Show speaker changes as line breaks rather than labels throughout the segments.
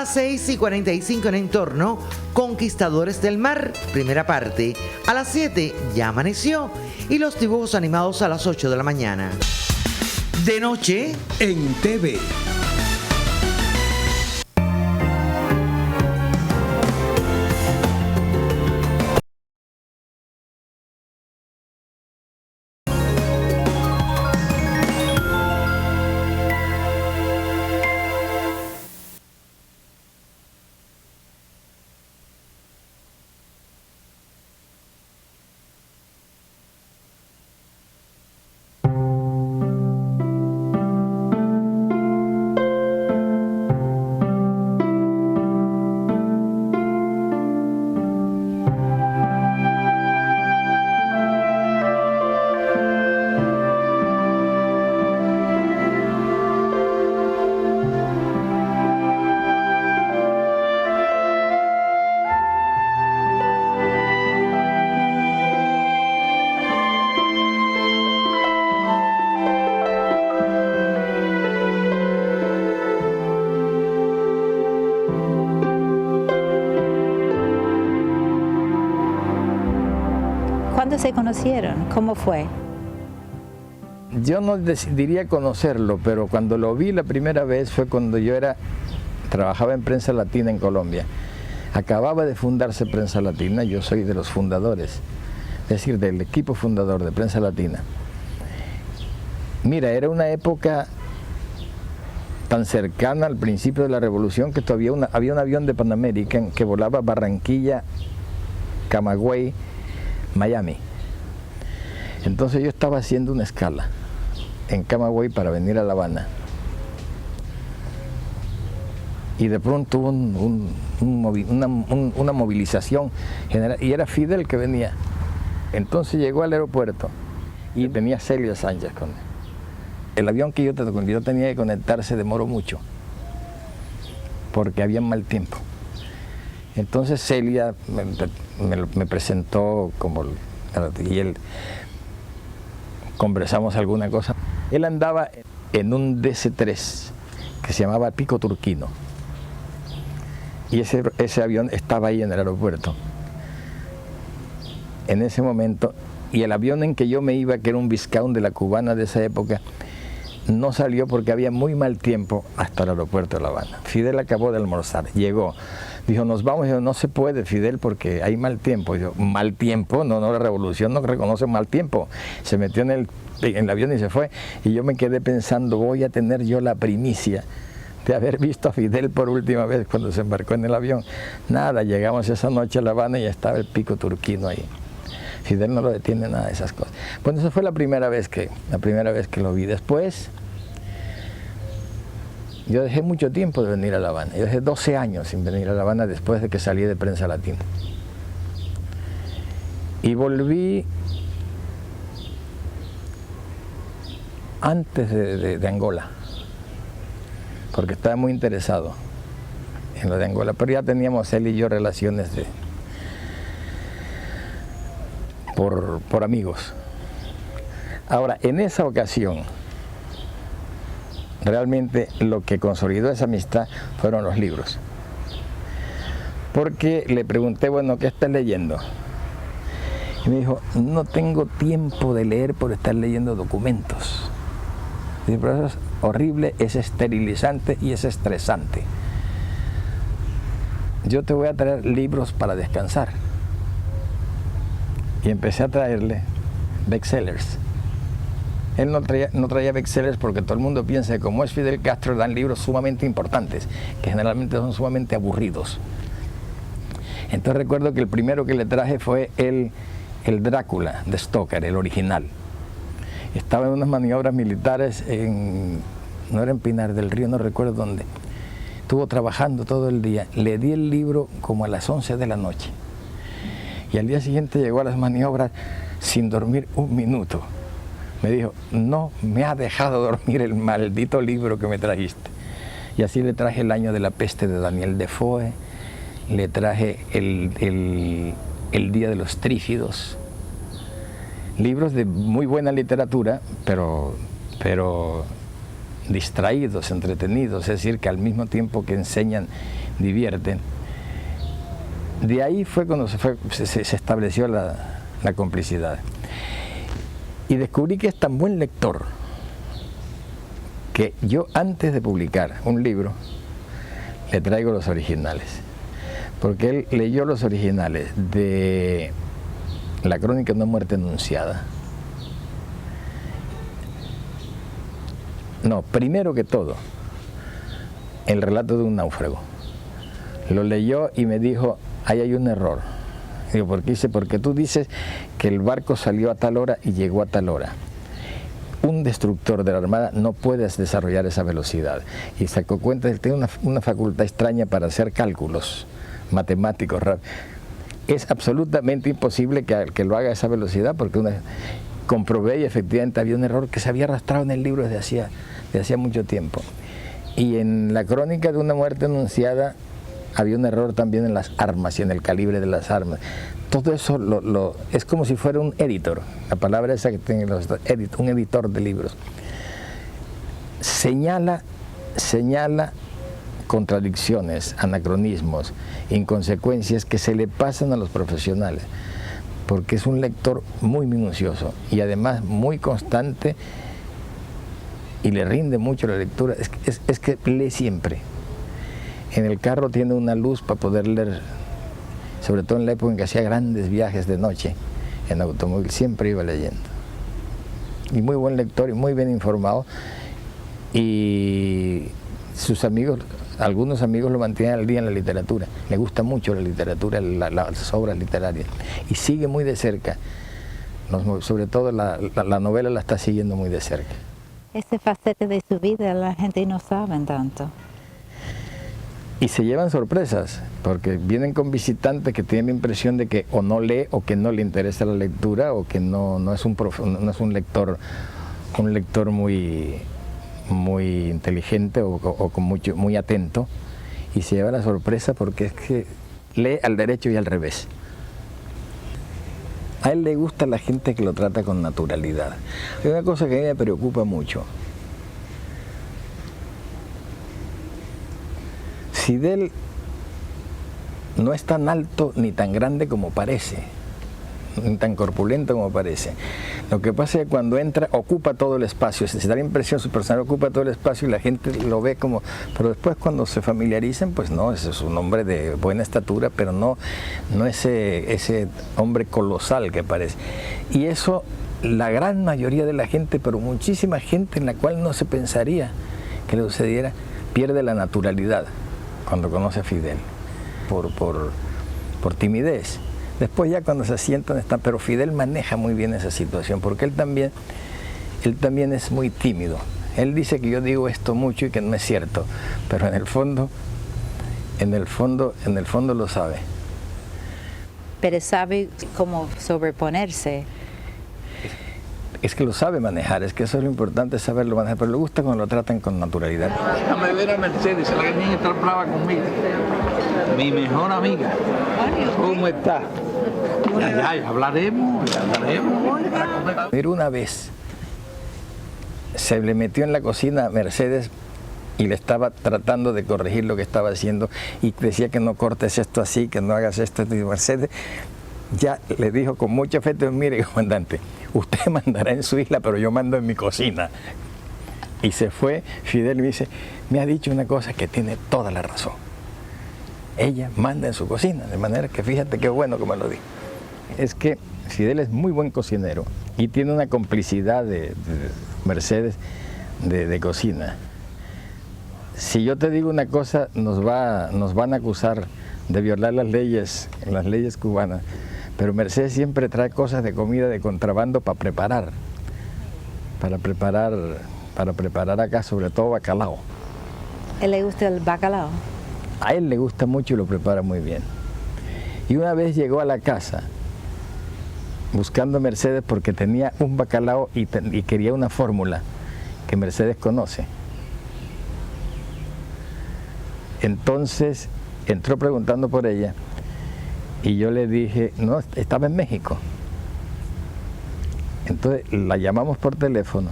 las 6:45 en Entorno, Conquistadores del Mar, primera parte. A las 7 ya amaneció y los dibujos animados a las 8 de la mañana. De noche
en TV.
¿Cuándo se conocieron? ¿Cómo fue?
Yo no diría conocerlo, pero cuando lo vi la primera vez fue cuando trabajaba en Prensa Latina en Colombia. Acababa de fundarse Prensa Latina, yo soy de los fundadores, es decir, del equipo fundador de Prensa Latina. Mira, era una época tan cercana al principio de la revolución que todavía había un avión de Pan American que volaba Barranquilla, Camagüey, Miami. Entonces yo estaba haciendo una escala en Camagüey para venir a La Habana y de pronto hubo una movilización general y era Fidel que venía. Entonces llegó al aeropuerto y venía Celia Sánchez con él. El avión que yo tenía que conectar se demoró mucho porque había mal tiempo. Entonces Celia me presentó y él conversamos alguna cosa. Él andaba en un DC-3 que se llamaba Pico Turquino y ese avión estaba ahí en el aeropuerto en ese momento, y el avión en que yo me iba, que era un Viscount de la Cubana de esa época, no salió porque había muy mal tiempo hasta el aeropuerto de La Habana. Fidel acabó de almorzar, llegó, dijo, nos vamos. Dijo, no se puede, Fidel, porque hay mal tiempo. Dijo, mal tiempo, no, la revolución no reconoce mal tiempo. Se metió en el avión y se fue. Y yo me quedé pensando, voy a tener yo la primicia de haber visto a Fidel por última vez cuando se embarcó en el avión. Nada, llegamos esa noche a La Habana y estaba el Pico Turquino ahí. Fidel no lo detiene nada de esas cosas. Bueno, esa fue la primera vez que lo vi. Después, yo dejé mucho tiempo de venir a La Habana. Yo dejé 12 años sin venir a La Habana después de que salí de Prensa Latina. Y volví antes de Angola, porque estaba muy interesado en lo de Angola, pero ya teníamos él y yo relaciones por amigos. Ahora, en esa ocasión, realmente lo que consolidó esa amistad fueron los libros. Porque le pregunté, bueno, ¿qué estás leyendo? Y me dijo, no tengo tiempo de leer por estar leyendo documentos. Y pero eso es horrible, es esterilizante y es estresante. Yo te voy a traer libros para descansar. Y empecé a traerle bestsellers. Él no traía bestsellers porque todo el mundo piensa que como es Fidel Castro dan libros sumamente importantes, que generalmente son sumamente aburridos. Entonces recuerdo que el primero que le traje fue el Drácula de Stoker, el original. Estaba en unas maniobras militares no era en Pinar del Río, no recuerdo dónde. Estuvo trabajando todo el día. Le di el libro como a las 11 de la noche. Y al día siguiente llegó a las maniobras sin dormir un minuto. Me dijo, no me ha dejado dormir el maldito libro que me trajiste. Y así le traje El año de la peste de Daniel Defoe, le traje el Día de los Trífidos. Libros de muy buena literatura, pero distraídos, entretenidos, es decir, que al mismo tiempo que enseñan divierten. De ahí fue cuando se estableció la complicidad. Y descubrí que es tan buen lector que yo, antes de publicar un libro, le traigo los originales. Porque él leyó los originales de La crónica de una muerte anunciada. No, primero que todo, El relato de un náufrago. Lo leyó y me dijo, ahí hay un error. Digo, ¿por qué? Dice, porque tú dices que el barco salió a tal hora y llegó a tal hora. Un destructor de la Armada no puede desarrollar esa velocidad. Y sacó cuenta de que tiene una facultad extraña para hacer cálculos matemáticos. Es absolutamente imposible que lo haga a esa velocidad, porque comprobé y efectivamente había un error que se había arrastrado en el libro desde hacía mucho tiempo. Y en la crónica de una muerte anunciada había un error también en las armas y en el calibre de las armas. Todo eso es como si fuera un editor, la palabra esa que tienen un editor de libros. Señala contradicciones, anacronismos, inconsecuencias que se le pasan a los profesionales, porque es un lector muy minucioso y además muy constante y le rinde mucho la lectura. Es que lee siempre. En el carro tiene una luz para poder leer, sobre todo en la época en que hacía grandes viajes de noche en automóvil, siempre iba leyendo. Y muy buen lector y muy bien informado. Y sus amigos, algunos amigos lo mantienen al día en la literatura. Le gusta mucho la literatura, las obras literarias. Y sigue muy de cerca, sobre todo la novela la está siguiendo muy de cerca.
Ese faceta de su vida la gente no sabe tanto.
Y se llevan sorpresas, porque vienen con visitantes que tienen la impresión de que o no lee o que no le interesa la lectura o que no es un lector muy inteligente o muy atento, y se lleva la sorpresa porque es que lee al derecho y al revés. A él le gusta la gente que lo trata con naturalidad. Hay una cosa que a mí me preocupa mucho. Fidel no es tan alto ni tan grande como parece, ni tan corpulento como parece. Lo que pasa es que cuando entra ocupa todo el espacio, se da la impresión, su personaje ocupa todo el espacio y la gente lo ve como... Pero después cuando se familiarizan, pues no, ese es un hombre de buena estatura, pero no ese hombre colosal que parece. Y eso la gran mayoría de la gente, pero muchísima gente en la cual no se pensaría que le sucediera, pierde la naturalidad cuando conoce a Fidel, por timidez. Después ya cuando se asientan están, pero Fidel maneja muy bien esa situación, porque él también es muy tímido. Él dice que yo digo esto mucho y que no es cierto, pero en el fondo lo sabe.
Pero sabe cómo sobreponerse.
Es que lo sabe manejar, es que eso es lo importante, saberlo manejar, pero le gusta cuando lo tratan con naturalidad.
Déjame ver a Mercedes, la niña está brava conmigo. Mi mejor amiga. ¿Cómo está? Ya hablaremos.
Pero una vez se le metió en la cocina a Mercedes y le estaba tratando de corregir lo que estaba haciendo y decía que no cortes esto así, que no hagas esto. Y Mercedes ya le dijo con mucho afecto, mire, comandante, usted mandará en su isla, pero yo mando en mi cocina. Y se fue. Fidel me dice, me ha dicho una cosa que tiene toda la razón. Ella manda en su cocina, de manera que fíjate qué bueno que me lo dijo. Es que Fidel es muy buen cocinero y tiene una complicidad de Mercedes de cocina. Si yo te digo una cosa, nos van a acusar de violar las leyes cubanas, pero Mercedes siempre trae cosas de comida de contrabando para preparar acá, sobre todo bacalao.
¿A él le gusta el bacalao?
A él le gusta mucho y lo prepara muy bien. Y una vez llegó a la casa buscando a Mercedes porque tenía un bacalao y quería una fórmula que Mercedes conoce. Entonces entró preguntando por ella y yo le dije, no, estaba en México. Entonces la llamamos por teléfono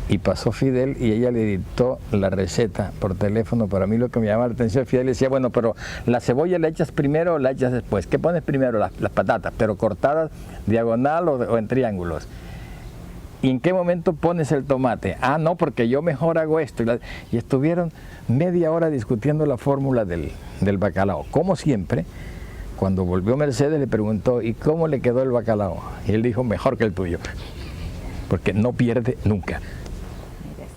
y pasó Fidel y ella le dictó la receta por teléfono. Para mí lo que me llamaba la atención, Fidel decía, bueno, pero la cebolla la echas primero o la echas después. ¿Qué pones primero? Las patatas, pero cortadas diagonal o en triángulos. ¿Y en qué momento pones el tomate? Ah, no, porque yo mejor hago esto. Y estuvieron media hora discutiendo la fórmula del bacalao. Como siempre, cuando volvió Mercedes le preguntó, ¿y cómo le quedó el bacalao? Y él dijo, mejor que el tuyo, porque no pierde nunca.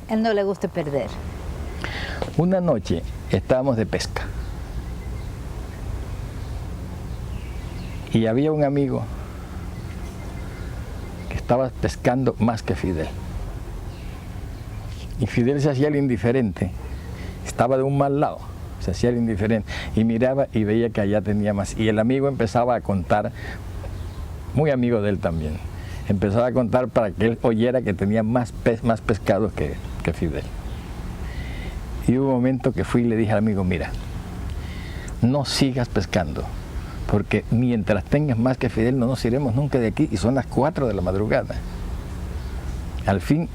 Él no le gusta perder.
Una noche estábamos de pesca y había un amigo que estaba pescando más que Fidel. Y Fidel se hacía el indiferente, estaba de un mal lado, se hacía el indiferente y miraba y veía que allá tenía más. Y el amigo empezaba a contar, muy amigo de él también, empezaba a contar para que él oyera que tenía más pescado que Fidel. Y hubo un momento que fui y le dije al amigo, mira, no sigas pescando, porque mientras tengas más que Fidel no nos iremos nunca de aquí, y son las 4 de la madrugada. Al fin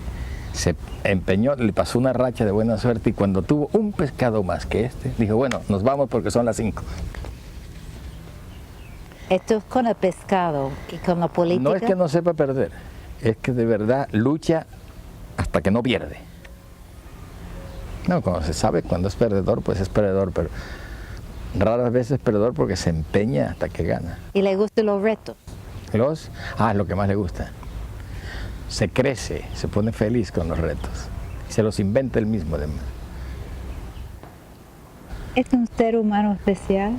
se empeñó, le pasó una racha de buena suerte, y cuando tuvo un pescado más que este, dijo, bueno, nos vamos porque son las 5.
Esto es con el pescado y con la política.
No es que no sepa perder, es que de verdad lucha hasta que no pierde. No, cuando se sabe cuando es perdedor, pues es perdedor, pero raras veces es perdedor porque se empeña hasta que gana.
¿Y le gustan los retos?
Es lo que más le gusta. Se crece, se pone feliz con los retos. Se los inventa él mismo además.
¿Es un ser humano especial?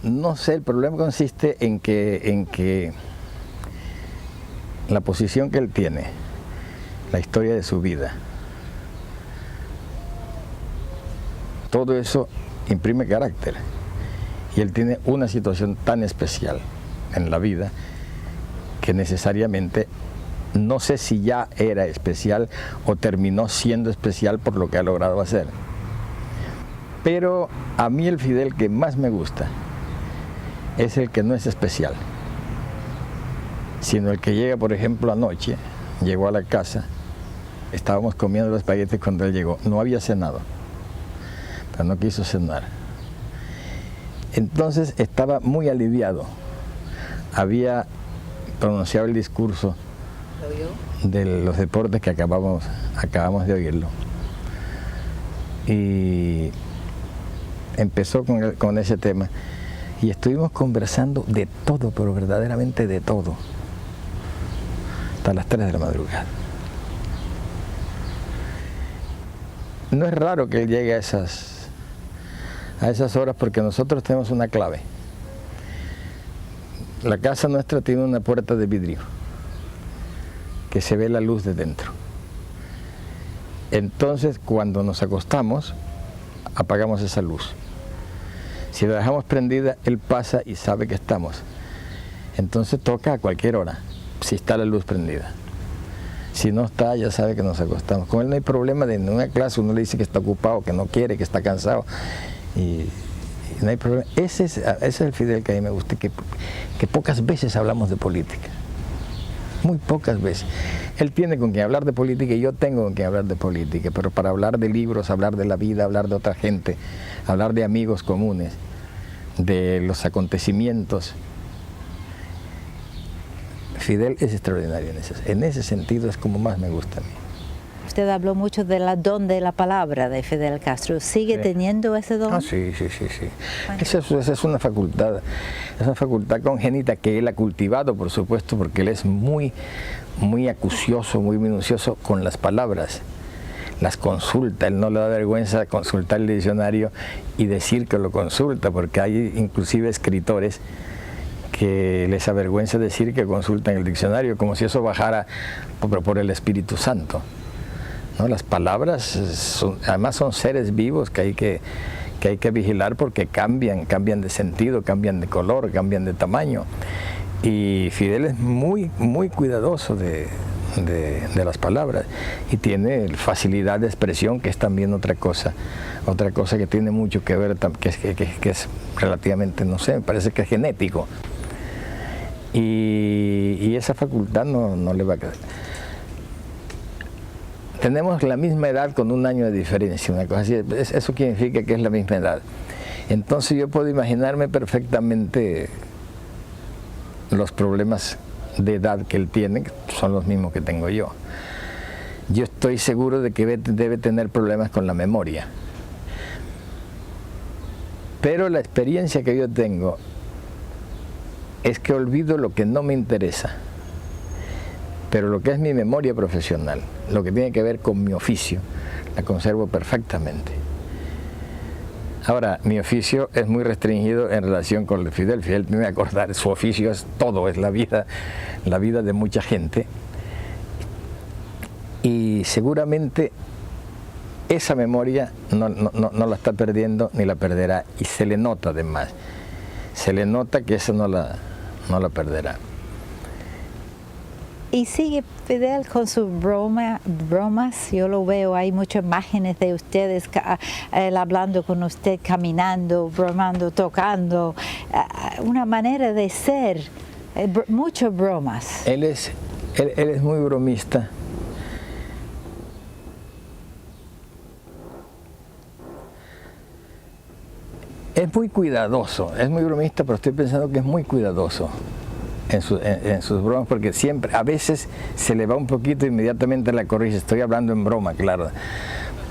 No sé, el problema consiste en que la posición que él tiene, la historia de su vida, todo eso imprime carácter. Y él tiene una situación tan especial en la vida que necesariamente, no sé si ya era especial o terminó siendo especial por lo que ha logrado hacer. Pero a mí el Fidel que más me gusta es el que no es especial, sino el que llega, por ejemplo, anoche, llegó a la casa, estábamos comiendo los espaguetis cuando él llegó, no había cenado, pero no quiso cenar. Entonces estaba muy aliviado, había pronunciado el discurso de los deportes que acabamos de oírlo, y empezó con ese tema. Y estuvimos conversando de todo, pero verdaderamente de todo, hasta las 3 de la madrugada. No es raro que él llegue a esas horas porque nosotros tenemos una clave. La casa nuestra tiene una puerta de vidrio que se ve la luz de dentro. Entonces, cuando nos acostamos, apagamos esa luz. Si la dejamos prendida, él pasa y sabe que estamos. Entonces toca a cualquier hora, si está la luz prendida. Si no está, ya sabe que nos acostamos. Con él no hay problema de en una clase uno le dice que está ocupado, que no quiere, que está cansado. Y no hay problema. Ese es el Fidel que a mí me gusta, que pocas veces hablamos de política. Muy pocas veces. Él tiene con quien hablar de política y yo tengo con quien hablar de política, pero para hablar de libros, hablar de la vida, hablar de otra gente, hablar de amigos comunes, de los acontecimientos. Fidel es extraordinario en ese sentido, es como más me gusta a mí.
Usted habló mucho del don de la palabra de Fidel Castro. ¿Sigue teniendo ese don?
Ah, sí. Esa es una facultad congénita que él ha cultivado, por supuesto, porque él es muy acucioso, muy minucioso con las palabras. Las consulta, él no le da vergüenza consultar el diccionario y decir que lo consulta, porque hay inclusive escritores que les avergüenza decir que consultan el diccionario, como si eso bajara por el Espíritu Santo. ¿No? Las palabras además son seres vivos que hay que vigilar porque cambian de sentido, cambian de color, cambian de tamaño. Y Fidel es muy cuidadoso de de las palabras, y tiene facilidad de expresión, que es también otra cosa que tiene mucho que ver, que es relativamente, no sé, me parece que es genético, y esa facultad no le va a quedar. Tenemos la misma edad con 1 año de diferencia, una cosa así, eso significa que es la misma edad. Entonces yo puedo imaginarme perfectamente los problemas de edad que él tiene, que son los mismos que tengo yo. Yo estoy seguro de que debe tener problemas con la memoria. Pero la experiencia que yo tengo es que olvido lo que no me interesa. Pero lo que es mi memoria profesional, lo que tiene que ver con mi oficio, la conservo perfectamente. Ahora, mi oficio es muy restringido en relación con el de Fidel. Fidel tiene que acordar, su oficio es todo, es la vida de mucha gente. Y seguramente esa memoria no la está perdiendo ni la perderá, y se le nota además. Se le nota que eso no la perderá.
Y sigue Fidel con sus bromas, yo lo veo, hay muchas imágenes de ustedes, él hablando con usted, caminando, bromando, tocando, una manera de ser, muchas bromas.
Él es muy bromista. Es muy cuidadoso, es muy bromista, pero estoy pensando que es muy cuidadoso en sus bromas, porque siempre, a veces se le va un poquito, inmediatamente la corrige. Estoy hablando en broma, claro,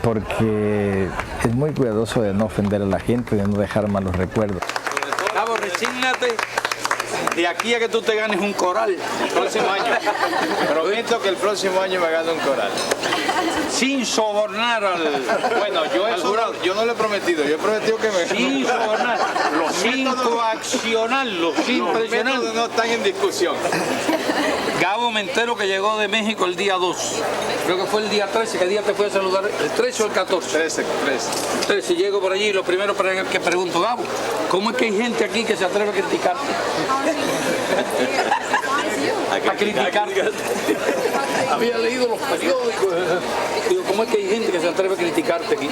porque es muy cuidadoso de no ofender a la gente, de no dejar malos recuerdos.
Cabo, resígnate de aquí a que tú te ganes un coral el próximo año.
Prometo que el próximo año me gano un coral.
Sin sobornar al...
Bueno, yo no lo he prometido, yo he prometido que me...
Sin sobornar, sin coaccionarlo, sin presionarlo.
Los métodos no están en discusión.
Gabo, me entero que llegó de México el día 2. Creo que fue el día 13. ¿Qué día te fue a saludar? ¿El 13 o el 14?
13.
13. Llego por allí y lo primero que pregunto, Gabo, ¿cómo es que hay gente aquí que se atreve a criticarte? A criticarte. Había leído los periódicos. Digo, ¿cómo es que hay gente que se atreve a criticarte aquí?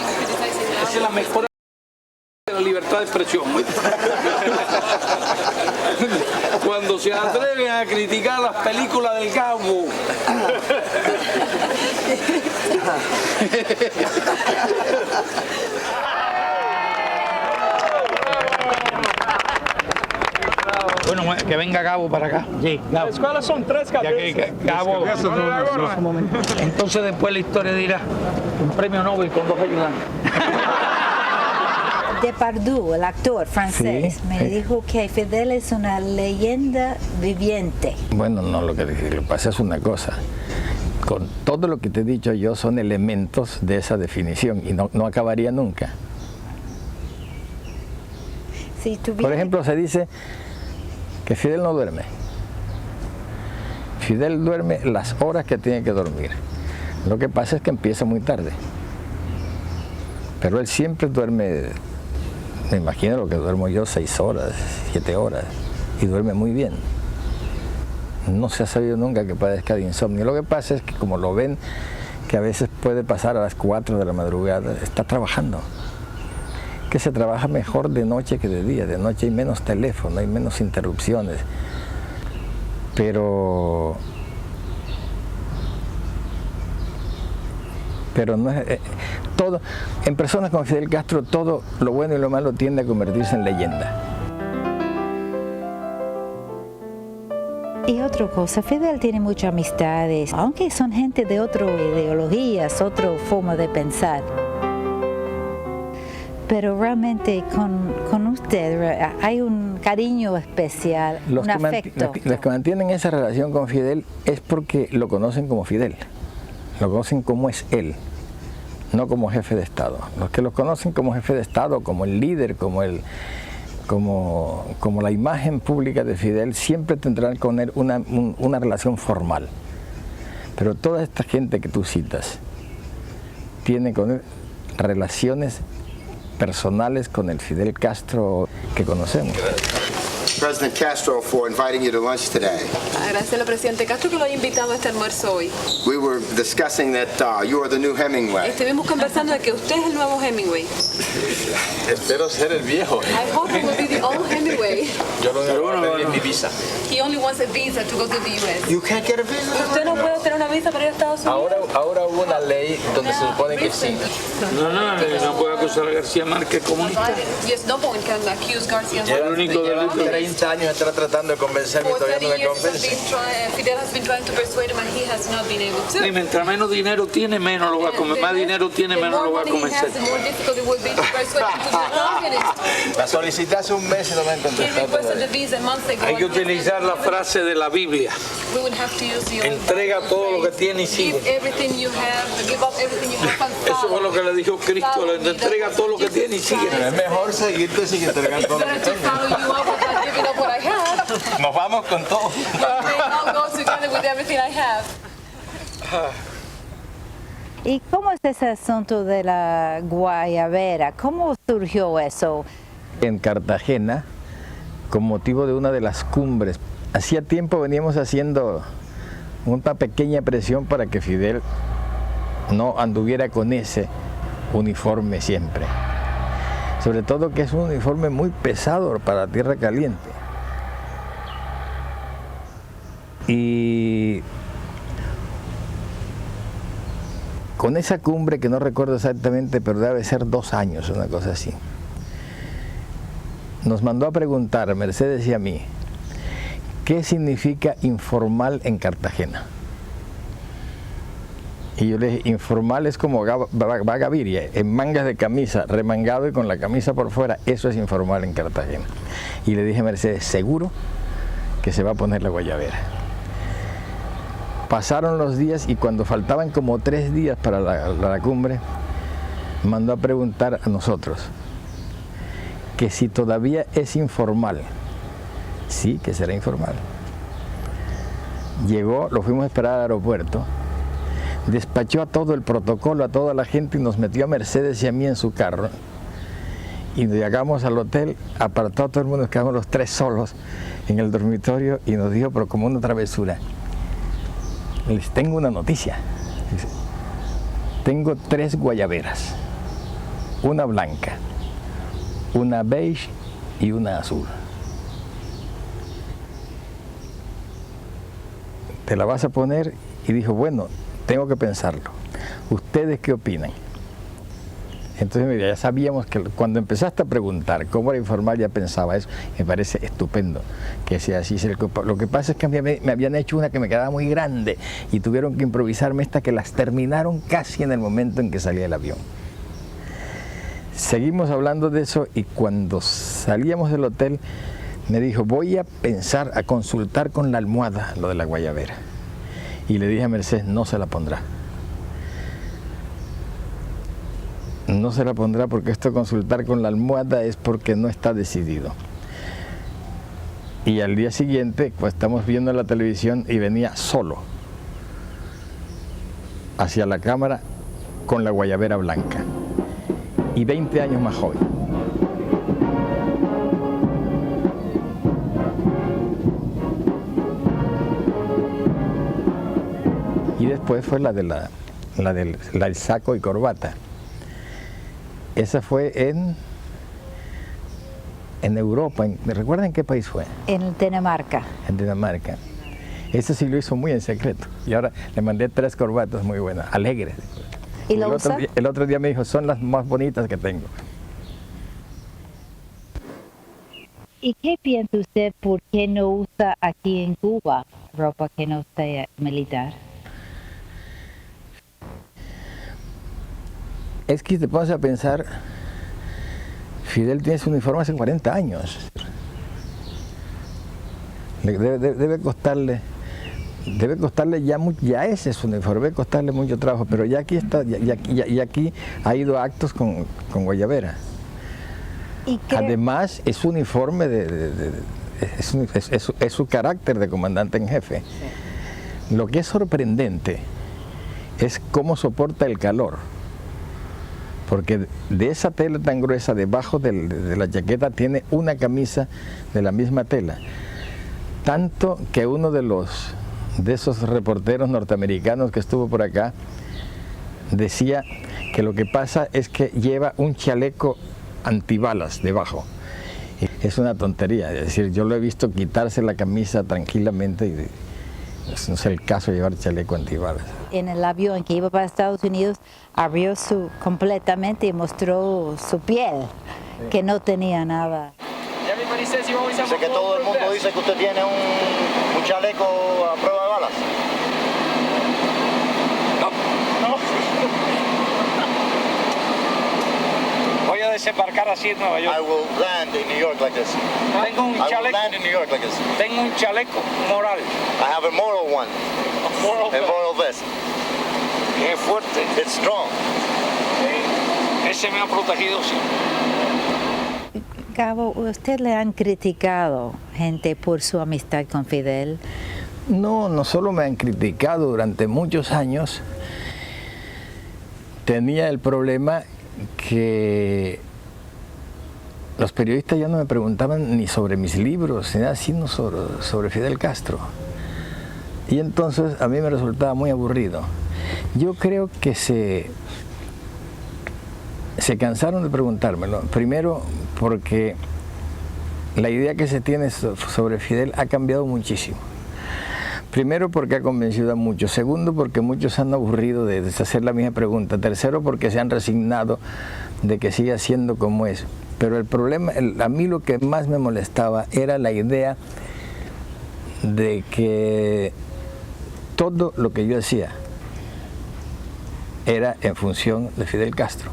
Esa es la mejor de la libertad de expresión. Cuando se atreven a criticar las películas del Gabo. Bueno, que venga Gabo para acá. Sí, Gabo.
La escuela son 3 cabezas.
Gabo. Entonces después la historia dirá un premio Nobel con 2 ayudantes.
Depardieu, el actor francés,
Sí,
me
sí.
dijo que Fidel es una leyenda viviente.
Bueno, no, lo que pasa es una cosa. Con todo lo que te he dicho yo son elementos de esa definición, y no acabaría nunca.
Si tuviera...
Por ejemplo, se dice que Fidel no duerme. Fidel duerme las horas que tiene que dormir. Lo que pasa es que empieza muy tarde. Pero él siempre duerme, me imagino lo que duermo yo, 6 horas, 7 horas, y duerme muy bien. No se ha sabido nunca que padezca de insomnio. Lo que pasa es que, como lo ven, que a veces puede pasar a las 4 de la madrugada, está trabajando. Que se trabaja mejor de noche que de día. De noche hay menos teléfono, hay menos interrupciones. Pero no es todo. En personas como Fidel Castro, todo lo bueno y lo malo tiende a convertirse en leyenda.
Y otra cosa, Fidel tiene muchas amistades, aunque son gente de otras ideologías, otra forma de pensar. Pero realmente con usted hay un cariño especial, un afecto.
Los que mantienen esa relación con Fidel es porque lo conocen como Fidel, lo conocen como es él, no como jefe de Estado. Los que lo conocen como jefe de Estado, como el líder, como la imagen pública de Fidel, siempre tendrán con él una relación formal. Pero toda esta gente que tú citas tiene con él relaciones personales con el Fidel Castro que conocemos.
President Castro for inviting you to lunch today.
Agradecerle al presidente Castro que lo haya invitado a este almuerzo hoy.
We were discussing that you are the new Hemingway.
Estuvimos conversando de que usted es el nuevo Hemingway.
Espero ser el viejo.
I hope it will be the old Hemingway.
Yo lo único que pedí es mi visa.
He only wants a visa to go to the U.S.
You can't get a visa?
¿Usted no puede tener una visa para ir a Estados Unidos?
Ahora hubo una ley donde se supone que sí.
No puede acusar a García Márquez comunista.
Yes, no one can accuse García
El único
Llevan
delito.
30 años está tratando de convencerme y
For
todavía
30
no me
years
convence.
Fidel has been trying to persuade him and he has not been able to.
Y mientras menos dinero tiene, menos lo va a comer. Más dinero tiene, menos lo va a convencer.
The more difficult it will be to persuade him to be communist.
La solicité hace un mes y no me han
He
contestado
requested the
todavía.
visa months ago.
Hay que
and he has
utilizar la frase de la Biblia.
We would have to use the old
Entrega todo lo que
phrase,
tiene y sigue.
give everything you have, give up everything you have and
Eso fue
follow.
lo que le dijo Cristo. Le entrega todo lo que tiene y sigue.
Pero es mejor seguirte sin entregar todo lo que
Better to
tengo.
follow you up without giving up what I have.
Nos vamos con todo.
May all go together with everything I have.
¿Y cómo es ese asunto de la guayabera? ¿Cómo surgió eso?
En Cartagena, con motivo de una de las cumbres. Hacía tiempo veníamos haciendo una pequeña presión para que Fidel no anduviera con ese uniforme siempre. Sobre todo que es un uniforme muy pesado para tierra caliente. Y con esa cumbre, que no recuerdo exactamente, pero debe ser 2 años, una cosa así, nos mandó a preguntar a Mercedes y a mí, ¿qué significa informal en Cartagena? Y yo le dije, informal es como vagaviria, en mangas de camisa, remangado y con la camisa por fuera, eso es informal en Cartagena. Y le dije a Mercedes, ¿seguro que se va a poner la guayabera? Pasaron los días y cuando faltaban como 3 días para la cumbre, mandó a preguntar a nosotros que si todavía es informal. Sí, que será informal. Llegó, lo fuimos a esperar al aeropuerto, despachó a todo el protocolo, a toda la gente y nos metió a Mercedes y a mí en su carro. Y llegamos al hotel, apartó a todo el mundo, nos quedamos los 3 solos en el dormitorio y nos dijo, pero como una travesura, les tengo una noticia. Dice, tengo 3 guayaberas, una blanca, una beige y una azul. ¿Te la vas a poner? Y dijo, bueno, tengo que pensarlo. ¿Ustedes qué opinan? Entonces, mira, ya sabíamos que cuando empezaste a preguntar cómo era informal, ya pensaba eso. Me parece estupendo que sea así. Lo que pasa es que me habían hecho una que me quedaba muy grande y tuvieron que improvisarme esta que las terminaron casi en el momento en que salía el avión. Seguimos hablando de eso y cuando salíamos del hotel me dijo, voy a pensar, a consultar con la almohada lo de la guayabera. Y le dije a Mercedes, no se la pondrá. No se la pondrá porque esto de consultar con la almohada es porque no está decidido. Y al día siguiente, pues estamos viendo la televisión y venía solo hacia la cámara con la guayabera blanca. Y 20 años más joven. Y después fue la del saco y corbata. Esa fue en Europa. ¿Recuerdan qué país fue?
En Dinamarca.
En Dinamarca. Eso sí lo hizo muy en secreto. Y ahora le mandé 3 corbatas muy buenas, alegres.
¿Y lo usa?
El otro día me dijo, son las más bonitas que tengo.
¿Y qué piensa usted por qué no usa aquí en Cuba ropa que no sea militar?
Es que te pones a pensar, Fidel tiene su uniforme hace 40 años. Debe costarle ya ese es su uniforme, debe costarle mucho trabajo, pero ya aquí está, ya aquí ha ido a actos con guayabera. Además es su uniforme, es su carácter de comandante en jefe. Sí. Lo que es sorprendente es cómo soporta el calor. porque de esa tela tan gruesa, debajo de la chaqueta tiene una camisa de la misma tela. Tanto que uno de esos reporteros norteamericanos que estuvo por acá decía que lo que pasa es que lleva un chaleco antibalas debajo. Es una tontería, es decir, yo lo he visto quitarse la camisa tranquilamente y no es el caso de llevar chaleco antibalas.
En el avión que iba para Estados Unidos abrió completamente y mostró su piel, que no tenía nada.
Sé que todo el mundo dice que usted tiene un chaleco a prueba de balas. No.
Voy a desembarcar así en Nueva York.
I will land in New York like this.
Tengo un
I will
chaleco.
land in New York like this.
Tengo un chaleco moral.
I have a moral one. A moral vest.
Que es fuerte.
It's strong.
Ese me ha protegido siempre.
Gabo, ¿usted le han criticado gente por su amistad con Fidel?
No, no solo me han criticado durante muchos años, tenía el problema que los periodistas ya no me preguntaban ni sobre mis libros, ni nada, sino sobre Fidel Castro. Y entonces a mí me resultaba muy aburrido. Yo creo que se cansaron de preguntármelo. Primero porque la idea que se tiene sobre Fidel ha cambiado muchísimo. Primero porque ha convencido a muchos. Segundo porque muchos se han aburrido de hacer la misma pregunta. Tercero porque se han resignado de que siga siendo como es. Pero el problema, a mí lo que más me molestaba era la idea de que todo lo que yo hacía era en función de Fidel Castro.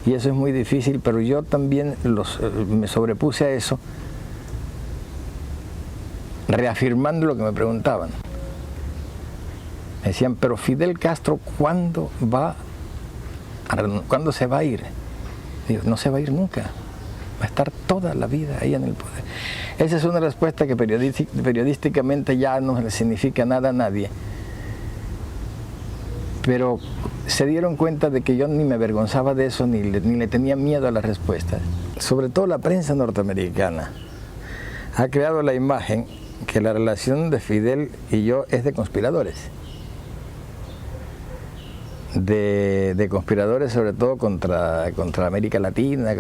Y eso es muy difícil, pero yo también me sobrepuse a eso, reafirmando lo que me preguntaban. Me decían, pero Fidel Castro, ¿cuándo se va a ir? Digo, no se va a ir nunca, va a estar toda la vida ahí en el poder. Esa es una respuesta que periodísticamente ya no le significa nada a nadie. Pero se dieron cuenta de que yo ni me avergonzaba de eso, ni le tenía miedo a las respuestas. Sobre todo la prensa norteamericana ha creado la imagen que la relación de Fidel y yo es de conspiradores. De conspiradores sobre todo contra América Latina,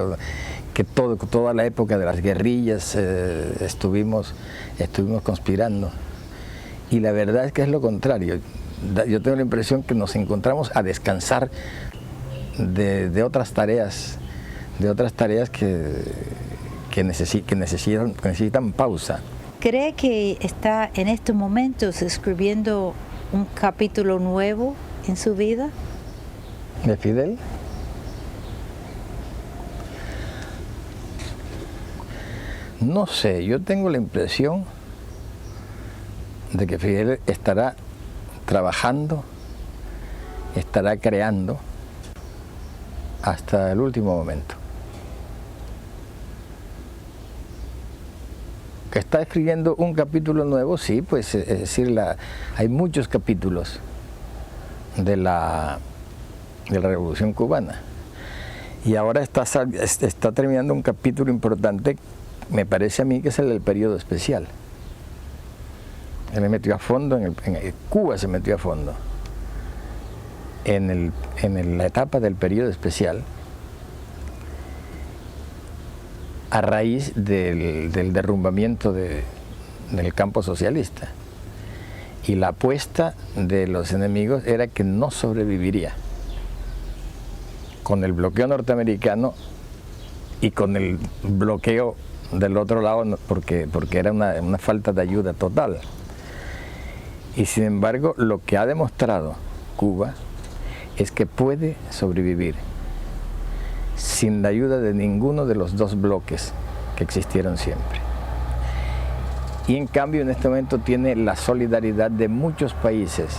que toda la época de las guerrillas estuvimos conspirando. Y la verdad es que es lo contrario. Yo tengo la impresión que nos encontramos a descansar de otras tareas que necesitan pausa.
¿Cree que está en estos momentos escribiendo un capítulo nuevo en su vida?
¿De Fidel? No sé, yo tengo la impresión de que Fidel estará trabajando, estará creando hasta el último momento. ¿Que está escribiendo un capítulo nuevo? Sí, pues es decir, hay muchos capítulos de la Revolución Cubana. Y ahora está terminando un capítulo importante, me parece a mí que es el del periodo especial. Él me metió a fondo, Cuba se metió a fondo en la etapa del periodo especial a raíz del derrumbamiento del campo socialista. Y la apuesta de los enemigos era que no sobreviviría con el bloqueo norteamericano y con el bloqueo del otro lado, porque era una falta de ayuda total. Y sin embargo, lo que ha demostrado Cuba es que puede sobrevivir sin la ayuda de ninguno de los dos bloques que existieron siempre. Y en cambio, en este momento tiene la solidaridad de muchos países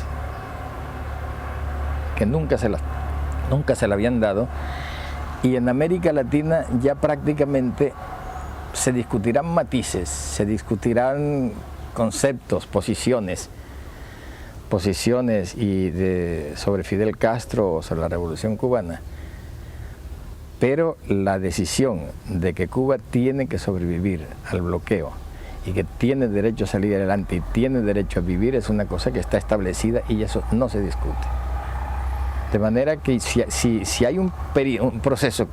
que nunca se la habían dado, y en América Latina ya prácticamente se discutirán matices, se discutirán conceptos, posiciones, posiciones sobre Fidel Castro o sobre la Revolución Cubana, pero la decisión de que Cuba tiene que sobrevivir al bloqueo y que tiene derecho a salir adelante y tiene derecho a vivir es una cosa que está establecida y eso no se discute. De manera que si hay un proceso,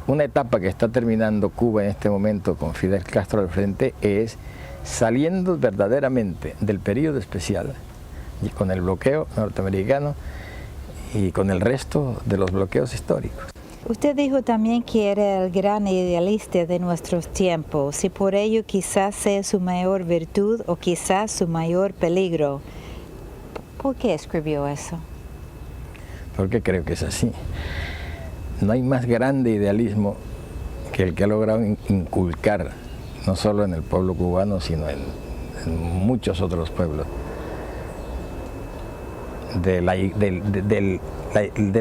una etapa que está terminando Cuba en este momento con Fidel Castro al frente, es saliendo verdaderamente del periodo especial y con el bloqueo norteamericano y con el resto de los bloqueos históricos.
Usted dijo también que era el gran idealista de nuestros tiempos y por ello quizás sea su mayor virtud o quizás su mayor peligro. ¿Por qué escribió eso?
Porque creo que es así. No hay más grande idealismo que el que ha logrado inculcar, no solo en el pueblo cubano, sino en muchos otros pueblos, de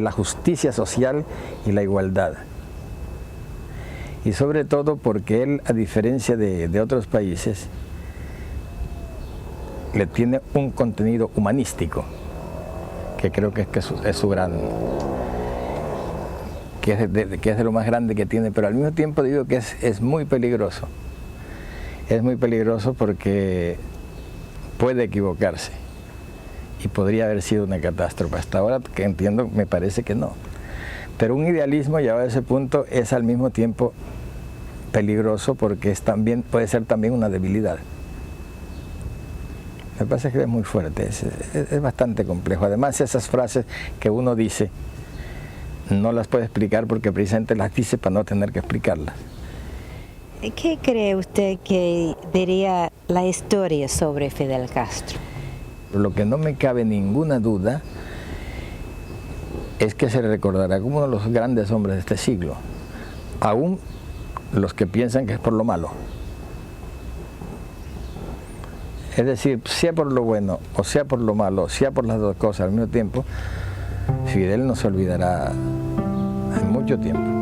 la justicia social y la igualdad. Y sobre todo porque él, a diferencia de otros países, le tiene un contenido humanístico, que creo que es su gran, que es de lo más grande que tiene, pero al mismo tiempo digo que es muy peligroso. Es muy peligroso porque puede equivocarse y podría haber sido una catástrofe. Hasta ahora, que entiendo, me parece que no. Pero un idealismo llevado a ese punto es al mismo tiempo peligroso porque puede ser también una debilidad. Me parece que es muy fuerte, es bastante complejo. Además, esas frases que uno dice, no las puede explicar porque precisamente las dice para no tener que explicarlas.
¿Qué cree usted que diría la historia sobre Fidel Castro?
Lo que no me cabe ninguna duda es que se recordará como uno de los grandes hombres de este siglo, aún los que piensan que es por lo malo. Es decir, sea por lo bueno o sea por lo malo, sea por las dos cosas al mismo tiempo, Fidel no se olvidará en mucho tiempo.